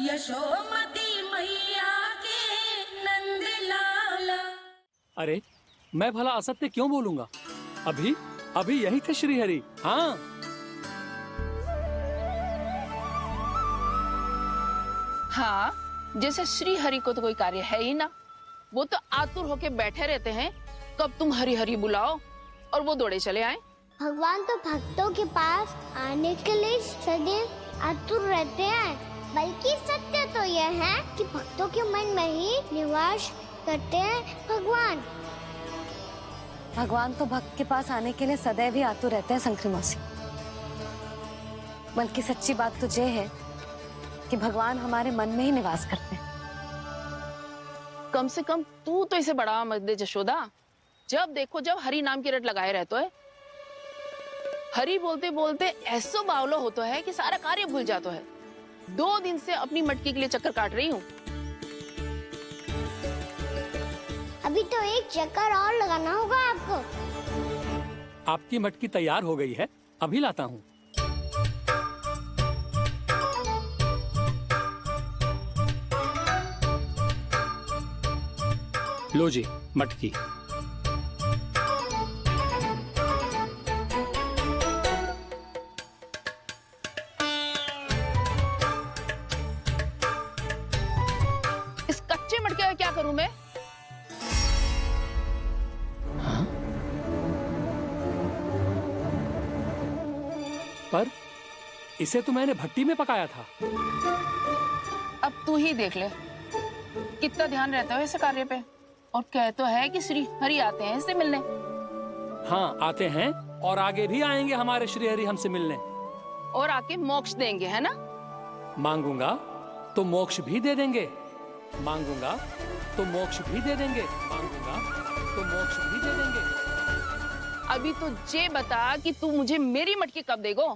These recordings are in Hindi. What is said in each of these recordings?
यशोमती मैया के नंद लाला। अरे मैं भला असत्य क्यों बोलूंगा? अभी अभी यही थे श्रीहरि। हाँ, हाँ, जैसे श्री हरि को तो कोई कार्य है ही ना। वो तो आतुर होके बैठे रहते हैं, कब तुम हरि हरि बुलाओ और वो दौड़े चले आए। भगवान तो भक्तों के पास आने के लिए सदैव आतुर रहते हैं। बल्कि सत्य तो यह है कि भक्तों के मन में ही निवास करते हैं भगवान। भगवान तो भक्त के पास आने के लिए सदैव ही आतुर रहते हैं शंकरी मौसी। बल्कि सच्ची बात तो ये है कि भगवान हमारे मन में ही निवास करते हैं। कम से कम तू तो इसे बढ़ावा मत दे जशोदा। जब देखो जब हरि नाम की रट लगाए रहते है। हरि बोलते बोलते ऐसो बावलो होता है कि सारा कार्य भूल जाता है। 2 दिन से अपनी मटकी के लिए चक्कर काट रही हूँ। अभी तो एक चक्कर और लगाना होगा आपको। आपकी मटकी तैयार हो गई है, अभी लाता हूँ। लो जी मटकी। इस कच्चे मटके का क्या करूं मैं? हाँ? पर इसे तो मैंने भट्टी में पकाया था। अब तू ही देख ले कितना ध्यान रहता है इस कार्य पे। और कह तो है कि श्री हरि आते हैं इससे मिलने। हाँ आते हैं और आगे भी आएंगे हमारे श्रीहरि हमसे मिलने। और आके मोक्ष देंगे, है ना? मांगूंगा तो मोक्ष भी दे देंगे, मांगूंगा तो मोक्ष भी दे देंगे, मांगूंगा तो मोक्ष भी दे देंगे। अभी तो ये बता कि तू मुझे मेरी मटकी कब देगो?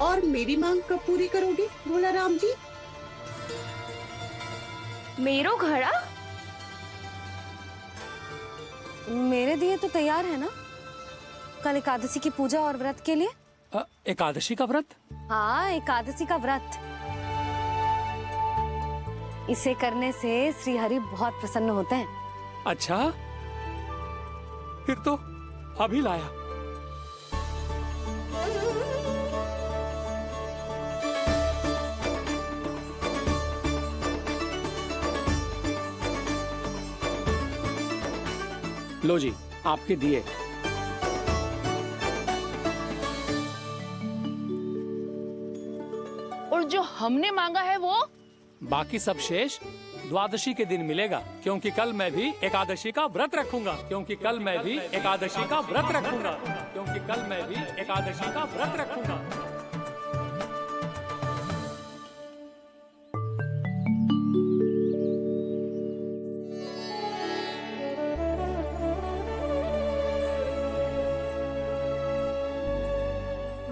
और मेरी मांग कब पूरी करोगे भोला राम जी? मेरो घड़ा मेरे दिए तो तैयार है ना, कल एकादशी की पूजा और व्रत के लिए। एकादशी का व्रत? हाँ, एकादशी का व्रत। इसे करने से श्री हरि बहुत प्रसन्न होते हैं। अच्छा, फिर तो अभी लाया। लो जी आपके दिए। और जो हमने मांगा है वो? बाकी सब शेष द्वादशी के दिन मिलेगा, क्योंकि कल मैं भी एकादशी का व्रत रखूंगा, क्योंकि कल मैं भी एकादशी का व्रत रखूंगा, क्योंकि कल मैं भी एकादशी का व्रत रखूंगा।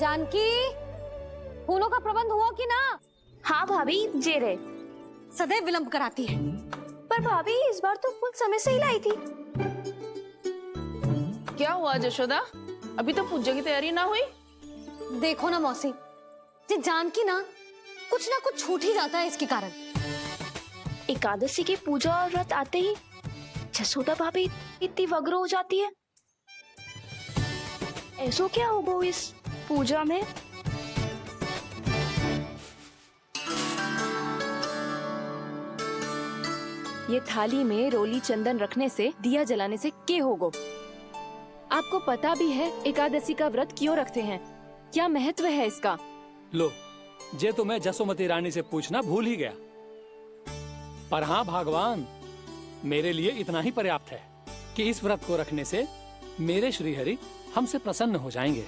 जानकी, फूलों का प्रबंध हुआ कि ना? हाँ भाभी, जे रहे। सदैव विलंब कराती है। पर भाभी इस बार तो फूल समय से ही लाई थी। क्या हुआ जशोदा? अभी तो पूजा की तैयारी ना हुई? देखो ना मौसी, ये जानकी ना कुछ छूट ही जाता है इसके कारण। एकादशी की पूजा और व्रत आते ही जसोदा भाभी इतनी वग्र हो जाती है। ऐसो क्या होगा इस पूजा में? ये थाली में रोली चंदन रखने से, दिया जलाने से के होगो? आपको पता भी है एकादशी का व्रत क्यों रखते हैं? क्या महत्व है इसका? लो, जे तो मैं जसोमती रानी से पूछना भूल ही गया। पर हाँ भगवान, मेरे लिए इतना ही पर्याप्त है कि इस व्रत को रखने से मेरे श्रीहरि हमसे प्रसन्न हो जाएंगे।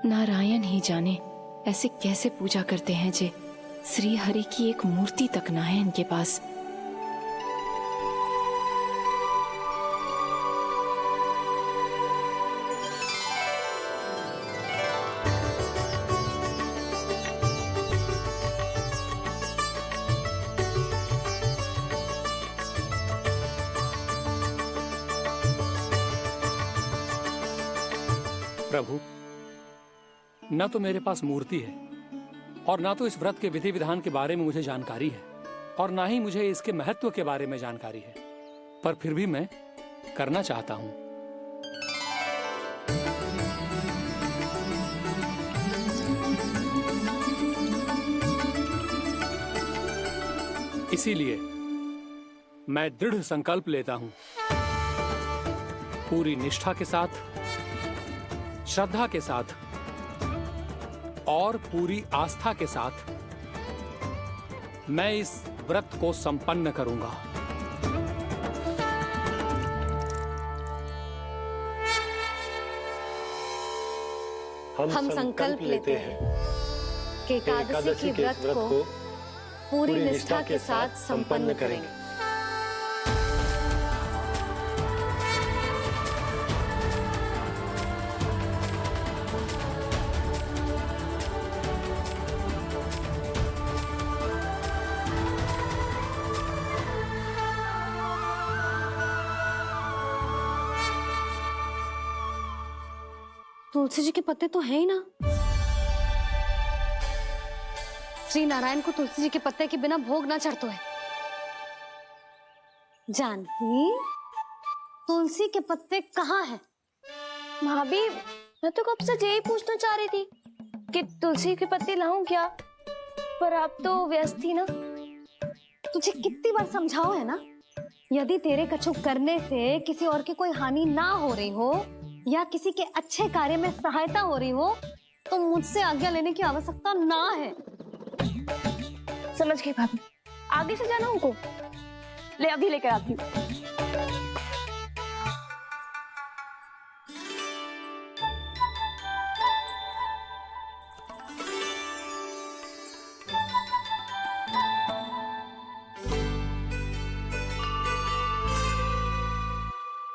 नारायण ही जाने ऐसे कैसे पूजा करते हैं जे श्री हरि की एक मूर्ति तक ना है इनके पास। प्रभु, न तो मेरे पास मूर्ति है और ना तो इस व्रत के विधि विधान के बारे में मुझे जानकारी है और ना ही मुझे इसके महत्व के बारे में जानकारी है, पर फिर भी मैं करना चाहता हूं। इसीलिए मैं दृढ़ संकल्प लेता हूं, पूरी निष्ठा के साथ, श्रद्धा के साथ और पूरी आस्था के साथ मैं इस व्रत को संपन्न करूंगा। हम संकल्प लेते हैं कि एकादशी के व्रत को पूरी निष्ठा के साथ संपन्न करेंगे। तुलसी जी के पत्ते तो हैं ही ना। श्री नारायण को तुलसी जी के पत्ते के बिना भोग ना चढ़तो है। जानकी, तुलसी के पत्ते कहाँ हैं? भाभी, मैं तो कब से यही पूछना चाह रही थी कि तुलसी के पत्ते लाऊं क्या, पर आप तो व्यस्त थी ना। तुझे कितनी बार समझाओ है ना, यदि तेरे कछु करने से किसी और की कोई हानि ना हो रही हो या किसी के अच्छे कार्य में सहायता हो रही हो तो मुझसे आज्ञा लेने की आवश्यकता ना है। समझ गई भाभी, आगे से जाना उनको। ले अभी लेकर आती हूँ।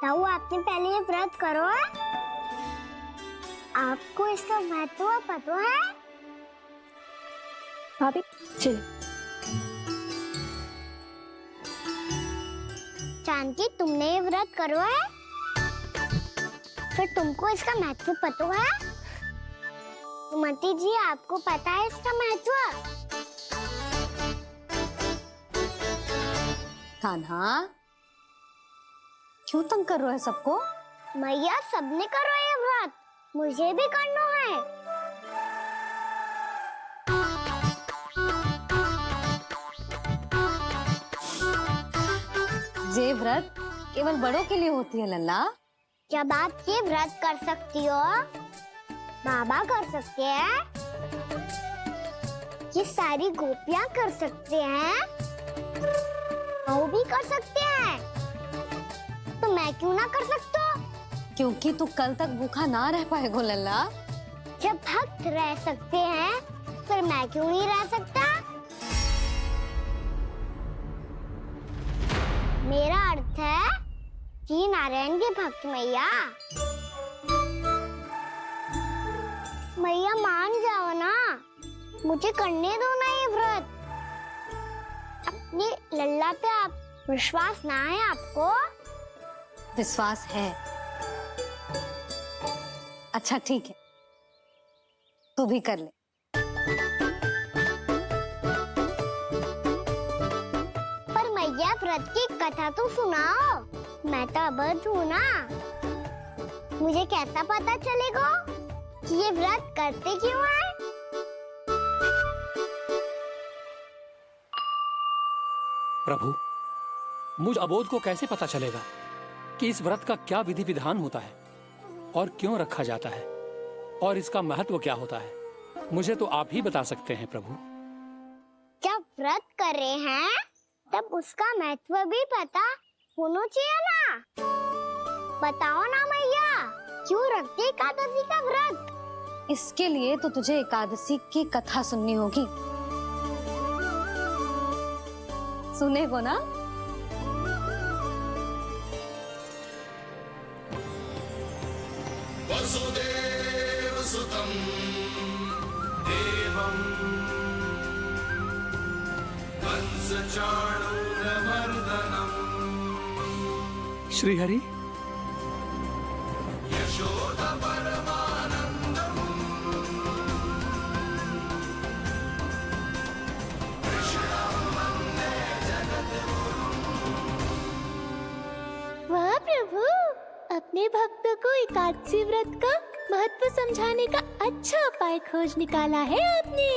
ताऊ, आपने पहले ये व्रत करो है? आपको इसका महत्व पता है? भाभी चलिए। जानकी, तुमने ये व्रत करो है? फिर तुमको इसका महत्व पता है? सुमति जी, आपको पता है इसका महत्व? कान्हा, क्यों तंग कर रहे हो सबको? मैया, सबने करो ये व्रत, मुझे भी करना है। ये व्रत केवल बड़ों के लिए होती है लल्ला। जब आप ये व्रत कर सकती हो, बाबा कर सकते हैं, ये सारी गोपियां कर सकते हैं, वो भी कर सकते हैं, तो मैं क्यों ना कर सकता? क्योंकि तू कल तक भूखा ना रह पाएगा लल्ला। जब भक्त रह सकते हैं, फिर मैं क्यों नहीं रह सकता? मेरा अर्थ है कि नारायण के भक्त मैया। मैया, मान जाओ ना, मुझे करने दो ना ये व्रत। अपनी लल्ला पे आप विश्वास ना है आपको? विश्वास है। अच्छा ठीक है, तू भी कर ले। पर मैया, व्रत की कथा तो सुनाओ, मैं तो अबध हूँ ना। मुझे कैसा पता चलेगा कि ये व्रत करते क्यों हैं? प्रभु, मुझ अबोध को कैसे पता चलेगा कि इस व्रत का क्या विधि विधान होता है और क्यों रखा जाता है और इसका महत्व क्या होता है? मुझे तो आप ही बता सकते हैं प्रभु। जब व्रत कर रहे हैं तब उसका महत्व भी पता होना चाहिए ना। बताओ ना मैया, क्यों रखते एकादशी का व्रत? इसके लिए तो तुझे एकादशी की कथा सुननी होगी। सुनेगो ना? वसुदेव सुतं देवं कंसचाणूरमर्दनम् श्रीहरि, यशोदा परमानन्दम् अपने भक्तों को एकादशी व्रत का महत्व समझाने का अच्छा उपाय खोज निकाला है आपने।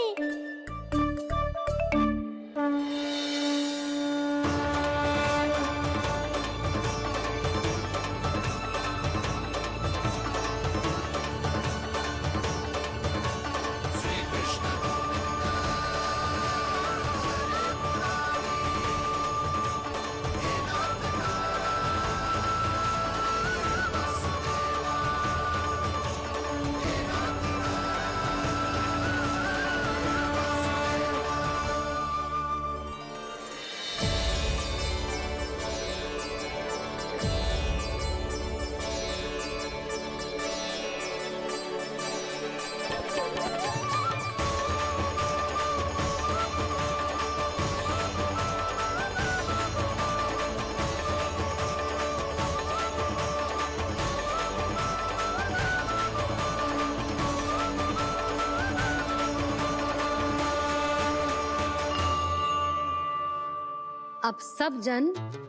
अब सब जन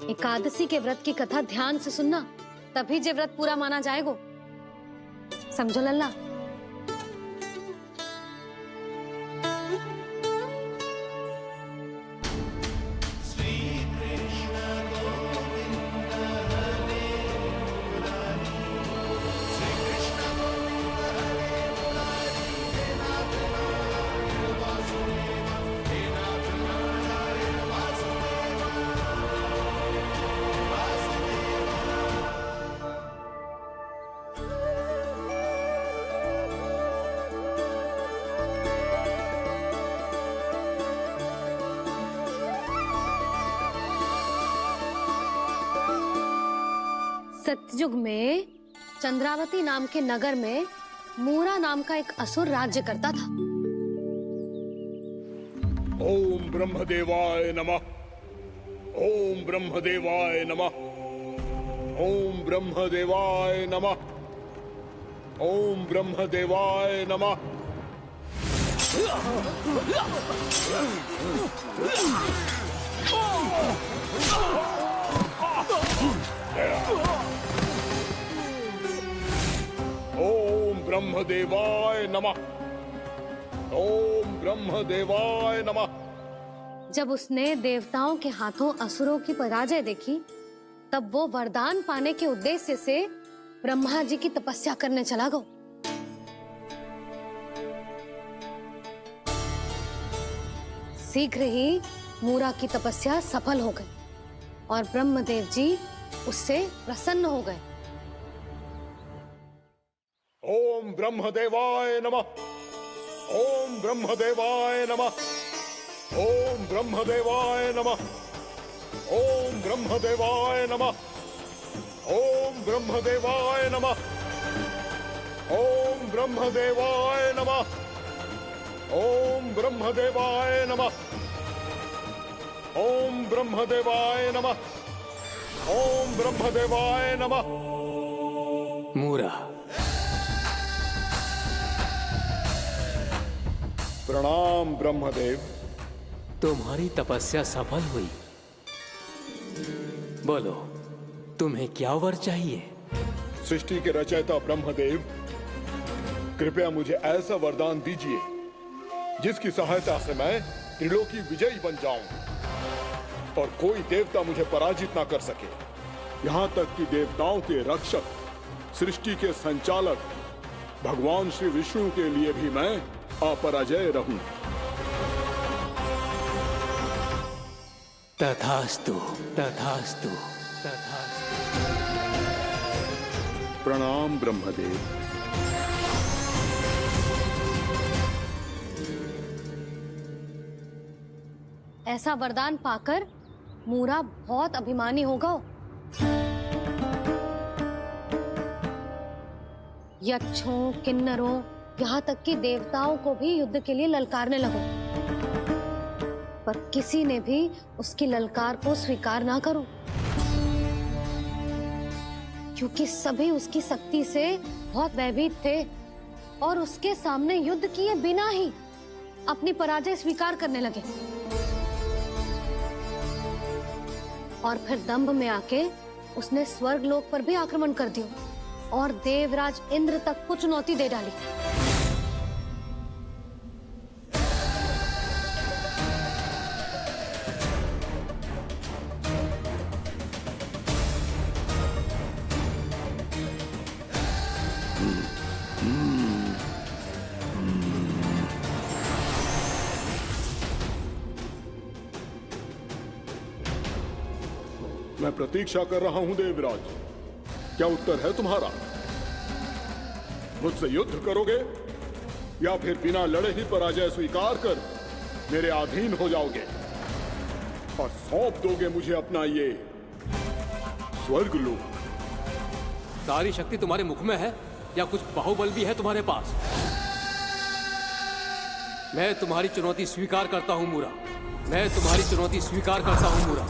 एकादशी के व्रत की कथा ध्यान से सुनना, तभी जे व्रत पूरा माना जाएगा। समझो लल्ला। सतयुग में चंद्रावती नाम के नगर में मूरा नाम का एक असुर राज्य करता था। ओम ब्रह्मदेवाय नमः। ओम ब्रह्मदेवाय नमः। ओम ब्रह्मदेवाय नमः। ओम ब्रह्मदेवाय नमः। ओम ब्रह्मदेवाय नमः। ओम ब्रह्मदेवाय नमः। जब उसने देवताओं के हाथों असुरों की पराजय देखी, तब वो वरदान पाने के उद्देश्य से ब्रह्मा जी की तपस्या करने चला गया। शीघ्र ही मूरा की तपस्या सफल हो गई और ब्रह्मदेव जी उससे प्रसन्न हो गए। ओम ब्रह्मदेवाय नमः। ओम ब्रह्मदेवाय नमः। ओम ब्रह्मदेवाय नमः। ओम ब्रह्मदेवाय नमः। ओम ब्रह्मदेवाय नमः। ओम ब्रह्मदेवाय नमः। ओम ब्रह्मदेवाय नमः। ओम ब्रह्मदेवाय नमः। ओम ब्रह्मदेवाय नमः। मूरा, प्रणाम ब्रह्मदेव। तुम्हारी तपस्या सफल हुई। बोलो, तुम्हें क्या वर चाहिए? सृष्टि के रचयिता ब्रह्मदेव, कृपया मुझे ऐसा वरदान दीजिए जिसकी सहायता से मैं त्रिलोकी विजयी बन जाऊं और कोई देवता मुझे पराजित ना कर सके। यहाँ तक कि देवताओं के रक्षक, सृष्टि के संचालक भगवान श्री विष्णु के लिए भी मैं अपराजय रहूं। तथास्तु, तथास्तु, तथास्तु। प्रणाम ब्रह्मदेव। ऐसा वरदान पाकर मूरा बहुत अभिमानी होगा। यक्षों, किन्नरों, यहाँ तक कि देवताओं को भी युद्ध के लिए ललकारने लगो, पर किसी ने भी उसकी ललकार को स्वीकार ना करो, क्योंकि सभी उसकी शक्ति से बहुत भयभीत थे और उसके सामने युद्ध किए बिना ही अपनी पराजय स्वीकार करने लगे और फिर दंभ में आके उसने स्वर्ग लोक पर भी आक्रमण कर दिया। और देवराज इंद्र तक को चुनौती दे डाली। मैं प्रतीक्षा कर रहा हूं देवराज, क्या उत्तर है तुम्हारा? मुझसे युद्ध करोगे या फिर बिना लड़े ही पराजय स्वीकार कर मेरे अधीन हो जाओगे और सौंप दोगे मुझे अपना ये स्वर्ग लोक? सारी शक्ति तुम्हारे मुख में है या कुछ बाहुबल भी है तुम्हारे पास? मैं तुम्हारी चुनौती स्वीकार करता हूं मूरा, मैं तुम्हारी चुनौती स्वीकार करता हूं मूरा।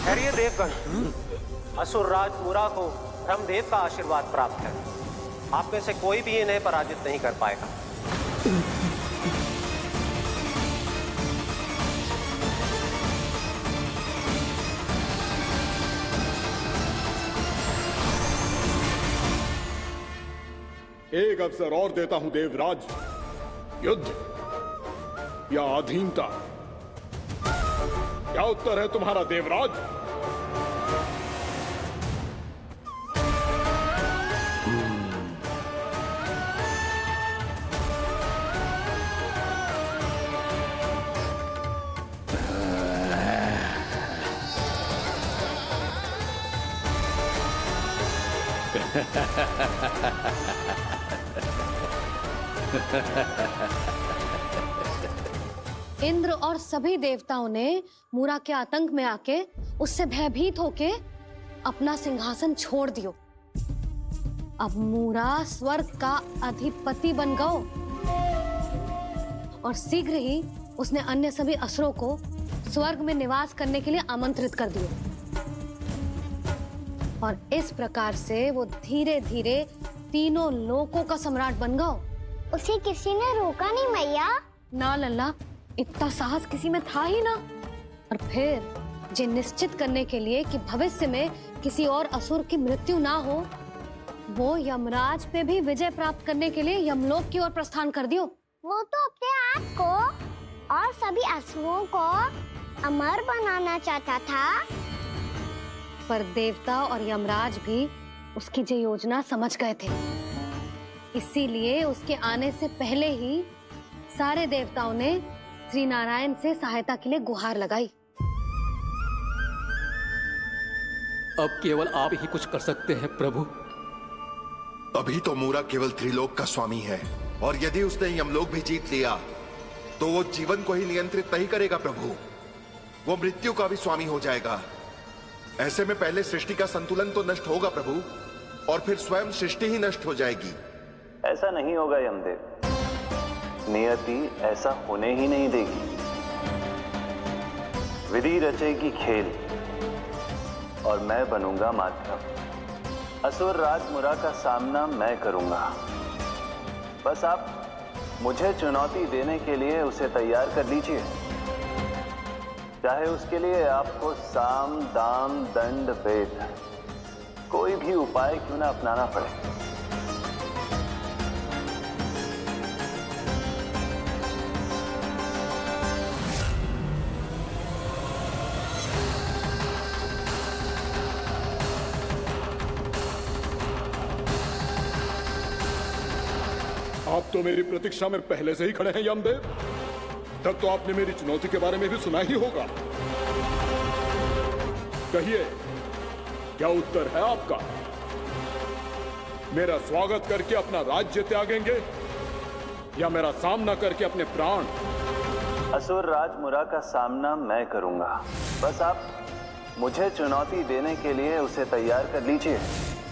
खैरिए देवगण, असुर राज मुरा को ब्रह्मदेव का आशीर्वाद प्राप्त है। आप में से कोई भी इन्हें पराजित नहीं कर पाएगा। एक अवसर और देता हूं देवराज, युद्ध या अधीनता, क्या उत्तर है तुम्हारा देवराज? इंद्र और सभी देवताओं ने मूरा के आतंक में आके उससे भयभीत होके अपना सिंहासन छोड़ दियो। अब मूरा स्वर्ग का अधिपति बन गयो और शीघ्र ही उसने अन्य सभी असुरों को स्वर्ग में निवास करने के लिए आमंत्रित कर दियो। और इस प्रकार से वो धीरे धीरे तीनों लोकों का सम्राट बन गयो। उसे किसी ने रोका नहीं मैया। ना लल्ला, इतना साहस किसी में था ही ना। और फिर ये निश्चित करने के लिए कि भविष्य में किसी और असुर की मृत्यु ना हो, वो यमराज पे भी विजय प्राप्त करने के लिए यमलोक की ओर प्रस्थान कर दियो। वो तो अपने आप को और सभी असुरों को अमर बनाना चाहता था। पर देवता और यमराज भी उसकी ये योजना समझ गए थे। इसीलिए उसके आने से पहले ही सारे देवताओं ने श्री नारायण से सहायता के लिए गुहार लगाई। अब केवल आप ही कुछ कर सकते हैं प्रभु। अभी तो मूरा केवल त्रिलोक का स्वामी है और यदि उसने यमलोक भी जीत लिया तो वो जीवन को ही नियंत्रित नहीं करेगा प्रभु, वो मृत्यु का भी स्वामी हो जाएगा। ऐसे में पहले सृष्टि का संतुलन तो नष्ट होगा प्रभु, और फिर स्वयं सृष्टि ही नष्ट हो जाएगी। ऐसा नहीं होगा यमदेव, नियति ऐसा होने ही नहीं देगी। विधि रचेगी खेल और मैं बनूंगा माध्यम। असुर राज मुरा का सामना मैं करूंगा। बस आप मुझे चुनौती देने के लिए उसे तैयार कर लीजिए, चाहे उसके लिए आपको साम दाम दंड भेद कोई भी उपाय क्यों ना अपनाना पड़े। आप तो मेरी प्रतीक्षा में पहले से ही खड़े हैं यमदेव। तब तो आपने मेरी चुनौती के बारे में भी सुना ही होगा। कहिए, क्या उत्तर है आपका? मेरा स्वागत करके अपना राज्य त्यागेंगे या मेरा सामना करके अपने प्राण? असुर राज मुरा का सामना मैं करूंगा। बस आप मुझे चुनौती देने के लिए उसे तैयार कर लीजिए,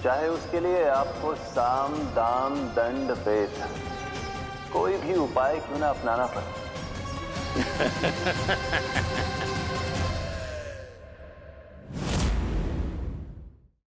चाहे उसके लिए आपको साम दाम दंड भेद कोई भी उपाय क्यों ना अपनाना पड़े।